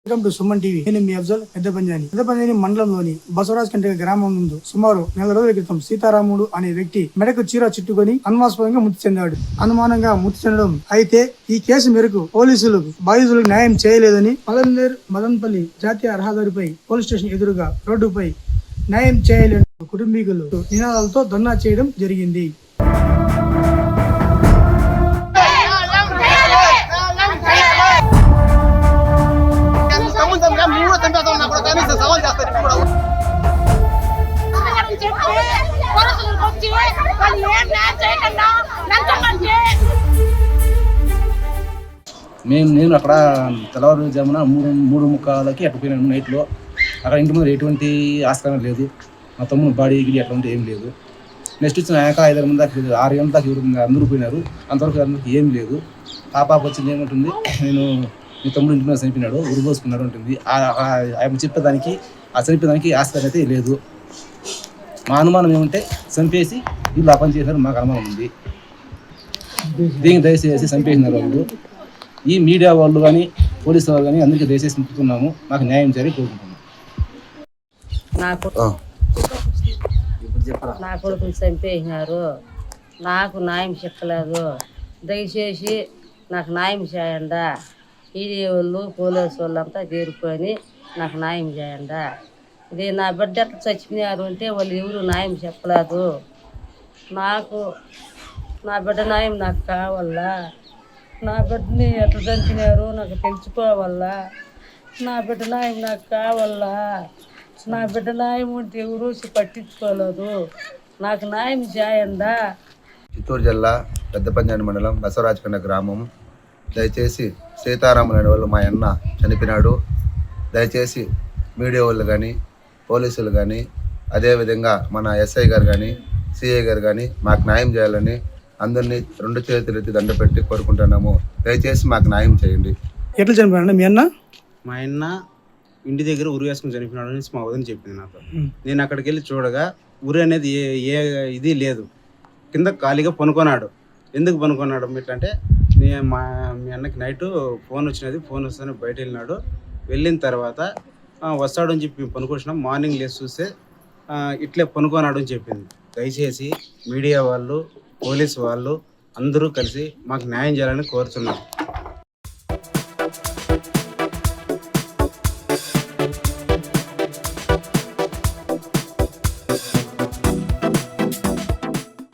Welcome to Suman TV. నేను మీ అఫ్జల్ పెద్దపంజాని మండలంలోని బసవరాజ్ కంటే గ్రామం ముందు సుమారు 4 రోజుల క్రితం సీతారాముడు అనే వ్యక్తి మెడకు చీర చుట్టుకొని అనుమానాస్పదంగా మృతి చెందాడు. అనుమానంగా మృతి చెందడం అయితే ఈ కేసు మేరకు పోలీసులు బాధితులకు న్యాయం చేయలేదని మదన్పల్లి జాతీయ రహదారిపై పోలీస్ స్టేషన్ ఎదురుగా రోడ్డుపై న్యాయం చేయలేని కుటుంబీకులు నినాదాలతో ధర్నా చేయడం జరిగింది. నేను అక్కడ తెల్లవారుజామున 3:45కి అటు పోయినాను నైట్లో. అక్కడ ఇంటి ముందు ఎటువంటి ఆస్కారం లేదు. మా తమ్ముడు బాడీ గిడి అటువంటి ఏం లేదు. నెక్స్ట్ వచ్చిన 5 మంది దాకా 6 గంటల దాకా అందరూ పోయినారు. అంతవరకు అందరికి ఏం లేదు. ఆ పాప వచ్చింది ఏమంటుంది, నేను మీ తమ్ముడు ఇంటి మీద చనిపోయినాడు, ఉరిపోసుకున్నాడు ఉంటుంది. ఆయన చెప్పేదానికి చనిపోయేదానికి ఆస్కారం అయితే లేదు. మా అనుమానం ఏమంటే చంపేసి వీళ్ళు ఆ పని చేశారు మాకు అనుమానం ఉంది. దీనికి దయచేసి చంపేసినారు వాళ్ళు. ఈ మీడియా వాళ్ళు కానీ పోలీసు వాళ్ళు కానీ అందరికీ దయచేసి నింపుతున్నాము. మాకు న్యాయం చేయాలని కోరుకుంటున్నాము. నా కొడుకుని చంపేసినారు, నాకు న్యాయం చెప్పలేదు. దయచేసి నాకు న్యాయం చేయండి. ఈడీ వాళ్ళు పోలీసు వాళ్ళంతా చేరుకొని నాకు న్యాయం చేయండి. ఇది నా బిడ్డ ఎట్లా చచ్చిపోయినారు అంటే వాళ్ళు ఎవరు న్యాయం చెప్పలేదు. నాకు నా బిడ్డ న్యాయం నాకు కావాలా. నా బిడ్డని ఎట్లా చంపినారు నాకు తెలుసుకోవాలా. నా బిడ్డ న్యాయం నాకు కావాలా. నా బిడ్డ న్యాయం ఉంటే ఎవరు పట్టించుకోలేదు. నాకు న్యాయం చేయండి. చిత్తూరు జిల్లా పెద్దపంజాని మండలం బసవరాజకండ గ్రామం. దయచేసి సీతారాములు అనే వాళ్ళు మా అన్న చనిపోయినాడు. దయచేసి మీడియా వాళ్ళు కానీ పోలీసులు కానీ అదేవిధంగా మన ఎస్ఐ గారు కానీ సిఐ గారు కానీ మాకు న్యాయం చేయాలని అందరినీ 2 చేతులు ఎత్తి దండ పెట్టి కోరుకుంటున్నాము. దయచేసి మాకు న్యాయం చేయండి. ఎట్లా చనిపోయాడు మీ అన్న? మా అన్న ఇంటి దగ్గర ఉరి వేసుకుని చనిపోయినాడు అనేసి మా వదిన చెప్పింది నాతో. నేను అక్కడికి వెళ్ళి చూడగా ఉరి అనేది ఏ ఇది లేదు. కింద ఖాళీగా పనుకున్నాడు. ఎందుకు పనుకున్నాడు అంటే మీ అన్నకి నైట్ ఫోన్ వచ్చినది. ఫోన్ వస్తేనే బయట వెళ్ళినాడు. వెళ్ళిన తర్వాత వస్తాడని చెప్పి పనుకొచ్చినాం. మార్నింగ్ లేచి చూస్తే ఇట్లే పనుకున్నాడు అని చెప్పింది. దయచేసి మీడియా వాళ్ళు పోలీసు వాళ్ళు అందరూ కలిసి మాకు న్యాయం చేయాలని కోరుతున్నాం.